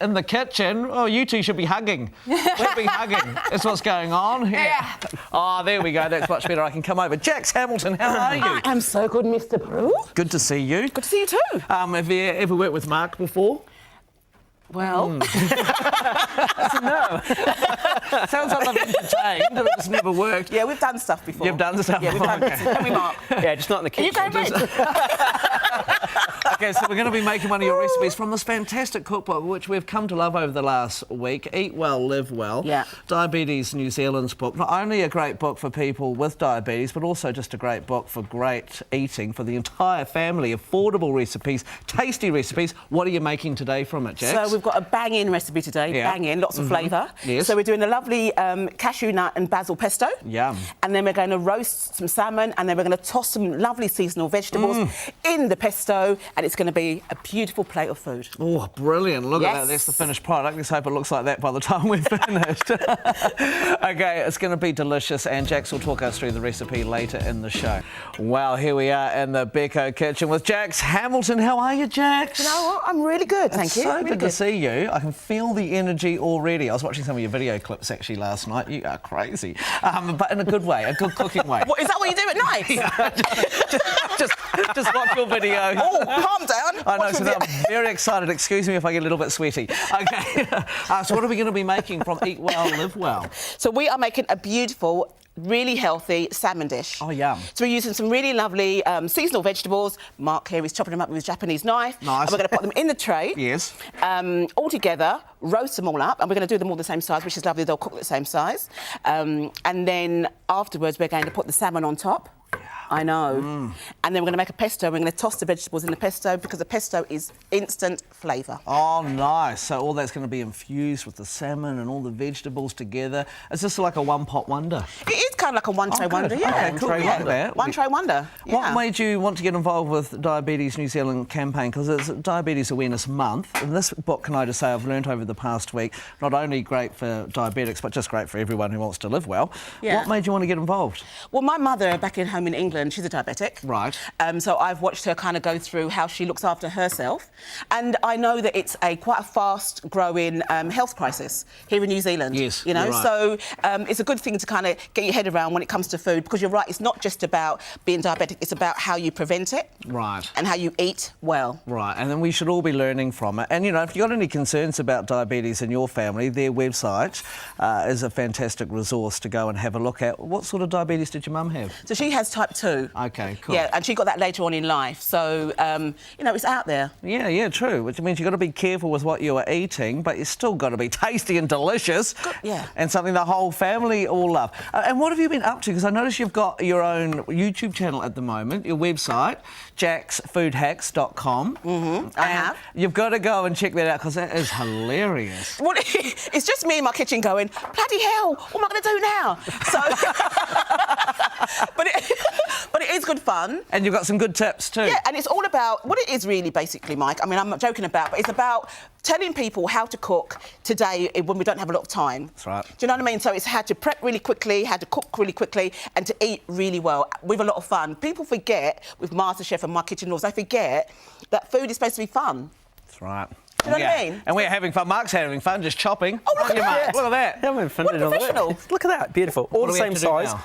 In the kitchen, oh, you two should be hugging. We'll be hugging. That's what's going on. Yeah. Oh, there we go. That's much better. I can come over. Jax Hamilton, how are you? I am so good, Mr. Prue. Good to see you. Good to see you too. Have you ever worked with Mark before? Well, No. Sounds like I've entertained, but it's never worked. yeah, we've done stuff before. You've done stuff Yeah, we've done before. Can we, Mark? Yeah, just not in the Can you kitchen. go red? Okay, so we're going to be making one of your recipes from this fantastic cookbook, which we've come to love over the last week. Eat Well, Live Well. Yeah. Diabetes New Zealand's book. Not only a great book for people with diabetes, but also just a great book for great eating for the entire family. Affordable recipes, tasty recipes. What are you making today from it, Jax? So we've got a bang-in recipe today. Yeah. Bang-in, lots of flavour. Yes. So we're doing a lovely cashew nut and basil pesto. Yum. And then we're going to roast some salmon, and then we're going to toss some lovely seasonal vegetables in the pesto, and it's going to be a beautiful plate of food. Oh, brilliant. Look at that. Yes. That's the finished product. Let's hope it looks like that by the time we're finished. OK, it's going to be delicious, and Jax will talk us through the recipe later in the show. Wow, here we are in the Becco kitchen with Jax Hamilton. How are you, Jax? You know what? I'm really good, thank you. So Really good to see you. I can feel the energy already. I was watching some of your video clips actually last night. You are crazy, but in a good way, a good cooking way. What, is that what you do at night? just watch your video. Oh, calm down. I know, Watch so your I'm very excited. Excuse me if I get a little bit sweaty. OK, so what are we going to be making from Eat Well, Live Well? So we are making a beautiful, really healthy salmon dish. Oh, yum. So we're using some really lovely seasonal vegetables. Mark here is chopping them up with his Japanese knife. Nice. And we're going to put them in the tray. Yes. All together, roast them all up, and we're going to do them all the same size, which is lovely. They'll cook the same size. And then afterwards, we're going to put the salmon on top. I know. And then we're going to make a pesto. We're going to toss the vegetables in the pesto because the pesto is instant flavour. Oh, nice. So all that's going to be infused with the salmon and all the vegetables together. It's just like a one-pot wonder. It is kind of like a one-tray wonder, yeah. Okay, cool. Like that. One-tray wonder. Yeah. What made you want to get involved with Diabetes New Zealand campaign? Because it's Diabetes Awareness Month. And this book, can I just say, I've learnt over the past week, not only great for diabetics, but just great for everyone who wants to live well. Yeah. What made you want to get involved? Well, my mother, back in home in England, she's a diabetic. Right. So I've watched her kind of go through how she looks after herself. And I know that it's quite a fast-growing health crisis here in New Zealand. Yes, you know, you're right. So it's a good thing to kind of get your head around when it comes to food, because you're right, it's not just about being diabetic, it's about how you prevent it. Right. And how you eat well. Right, and then we should all be learning from it. And, you know, if you've got any concerns about diabetes in your family, their website is a fantastic resource to go and have a look at. What sort of diabetes did your mum have? So she has type 2. OK, cool. Yeah, and she got that later on in life. So, you know, it's out there. Yeah, true. Which means you've got to be careful with what you are eating, but you've still got to be tasty and delicious. Yeah. And something the whole family all love. And what have you been up to? Because I notice you've got your own YouTube channel at the moment, your website, jaxfoodhacks.com. I have. You've got to go and check that out because that is hilarious. Well, it's just me in my kitchen going, bloody hell, what am I going to do now? So, but it is good fun. And you've got some good tips too. Yeah, and it's all about, what it is really basically, Mike, I mean, I'm not joking about, but it's about telling people how to cook today when we don't have a lot of time. That's right. Do you know what I mean? So it's how to prep really quickly, how to cook really quickly, and to eat really well with a lot of fun. People forget, with MasterChef and My Kitchen Rules, they forget that food is supposed to be fun. That's right. Do you know what I mean? And we're having fun. Mark's having fun, just chopping. Oh, look at that. Look at that. Yeah, we're What a professional. Look at that, beautiful. All What the do we have same to do size. now?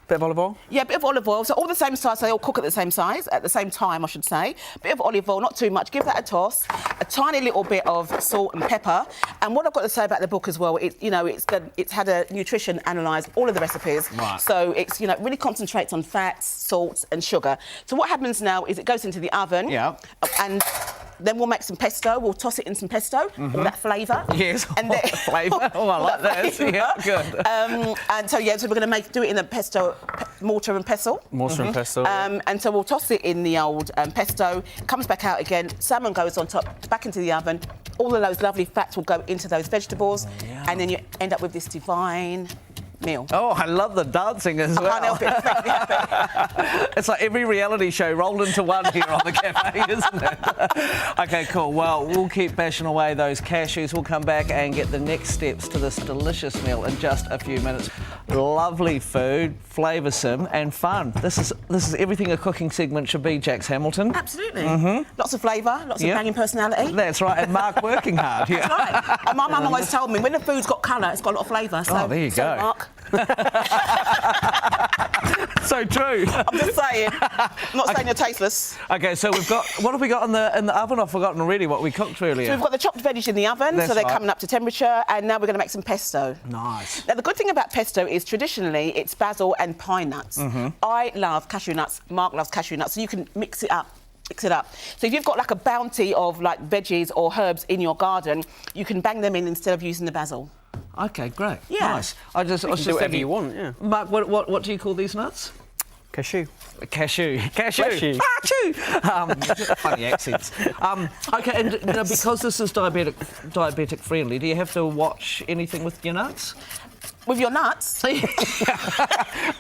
Bit of olive oil. Yeah, a bit of olive oil. So all the same size, so they all cook at the same size, at the same time, I should say. Bit of olive oil, not too much. Give that a toss. A tiny little bit of salt and pepper. And what I've got to say about the book as well, it's had a nutrition analyse all of the recipes. Right. So it's, you know, it really concentrates on fats, salts and sugar. So what happens now is it goes into the oven. Yeah. And then we'll make some pesto. We'll toss it in some pesto, all that flavour. Yes, and then flavour. Oh, I like that. Yeah, good. And so we're going to do it in a pesto mortar and pestle. Mortar and pestle. And so we'll toss it in the old pesto. Comes back out again. Salmon goes on top, back into the oven. All of those lovely fats will go into those vegetables, and then you end up with this divine meal. Oh, I love the dancing as well. I can't help it. Makes me happy. It's like every reality show rolled into one here on the cafe, isn't it? OK, cool. Well, we'll keep bashing away those cashews. We'll come back and get the next steps to this delicious meal in just a few minutes. lovely food, flavoursome and fun. This is everything a cooking segment should be, Jax Hamilton. Absolutely. Lots of flavour, lots of Yep. banging personality. That's right, and Mark working hard. Yeah. That's right. And my mum always told me, when the food's got colour, it's got a lot of flavour. So, Oh, there you go. Mark, So true. I'm just saying. I'm not saying you're tasteless. Okay, so we've got, what have we got in the oven? I've forgotten already what we cooked earlier. So we've got the chopped veggies in the oven, That's so they're right. coming up to temperature, and now we're going to make some pesto. Nice. Now, the good thing about pesto is traditionally it's basil and pine nuts. I love cashew nuts. Mark loves cashew nuts, so you can mix it up. Mix it up. So if you've got like a bounty of like veggies or herbs in your garden, you can bang them in instead of using the basil. Okay, great. Yeah. Nice. I was You just can do whatever thinking, you want, yeah. Mark, what do you call these nuts? Cashew. Cashew. Cashew. Cashew. Funny accents. Okay, and you know, because this is diabetic friendly, do you have to watch anything with your nuts? With your nuts? I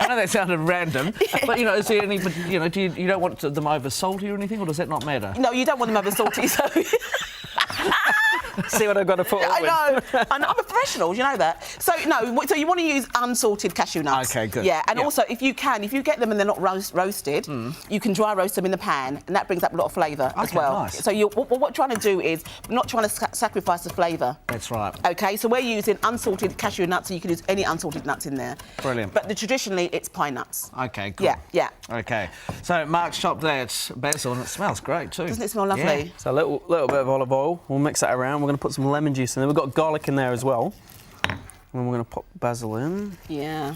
know that sounded random, but you know, is there any? You know, you don't want them over salty or anything, or does that not matter? No, you don't want them over salty, so... See what I've got to put I with. know. I'm a professional, you know that. So, no, so you want to use unsalted cashew nuts. Okay, good. Yeah, and Yeah. also, if you get them and they're not roasted, you can dry roast them in the pan, and that brings up a lot of flavour as Okay, well. nice. So what we're trying to do is, we're not trying to sacrifice the flavour. That's right. Okay, so we're using unsalted cashew nuts, so you can use any unsalted nuts in there. Brilliant. But traditionally, it's pine nuts. Okay, cool. Yeah, yeah. Okay, so Mark's chopped that basil, and it smells great too. Doesn't it smell lovely? Yeah. So a little bit of olive oil. We'll mix that around. We're going to put some lemon juice in there. We've got garlic in there as well. And we're going to pop basil in. Yeah.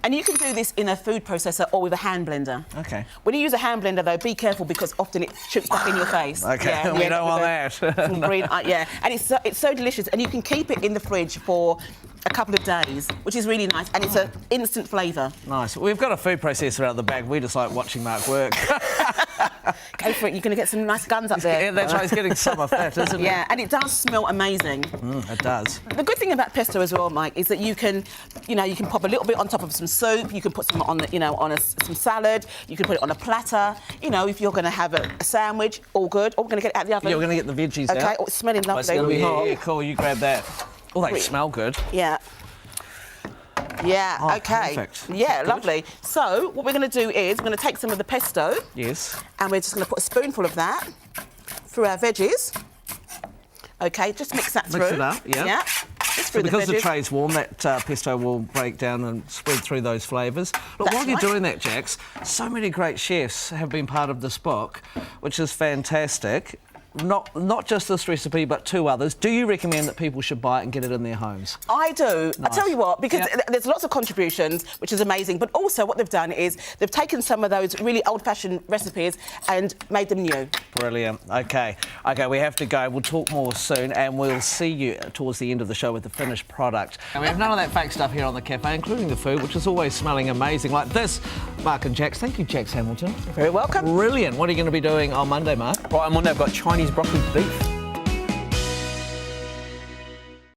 And you can do this in a food processor or with a hand blender. Okay. When you use a hand blender, though, be careful because often it shoots back in your face. Okay, Yeah, we you end don't up want with that. some green, yeah, and it's so delicious, and you can keep it in the fridge for a couple of days, which is really nice, and it's an instant flavour. Nice. We've got a food processor out the back. We just like watching Mark work. Go for it. You're going to get some nice guns up there. Yeah, that's right. He's getting some of that, isn't Yeah, and it does smell amazing. it? It does. The good thing about pesto as well, Mike, is that you can pop a little bit on top of some soup. You can put some on, some salad. You can put it on a platter. You know, if you're going to have a sandwich, all good. Or we're going to get it out of the oven. Yeah, we're going to get the veggies Okay, out. oh, it's smelling lovely. it's gonna be hot. Yeah, cool. You grab that. Oh, they smell good. Yeah. Yeah, Oh, okay. perfect. Yeah, lovely. So, what we're going to do is we're going to take some of the pesto Yes. and we're just going to put a spoonful of that through our veggies. Okay, just mix that through. Mix it up, yeah. Yeah. Just through Because the the veggies. tray's warm, that pesto will break down and spread through those flavours. Look, That's while you're right. doing that, Jax, so many great chefs have been part of this book, which is fantastic. Not just this recipe, but two others. Do you recommend that people should buy it and get it in their homes? I do. I tell you what, because Yep. there's lots of contributions, which is amazing, but also what they've done is they've taken some of those really old-fashioned recipes and made them new. Brilliant. Okay, we have to go. We'll talk more soon, and we'll see you towards the end of the show with the finished product. And we have none of that fake stuff here on the cafe, including the food, which is always smelling amazing, like this. Mark and Jax, thank you, Jax Hamilton. Very welcome. Brilliant. What are you going to be doing on Monday, Mark? Right, on Monday I've got Chinese broccoli beef.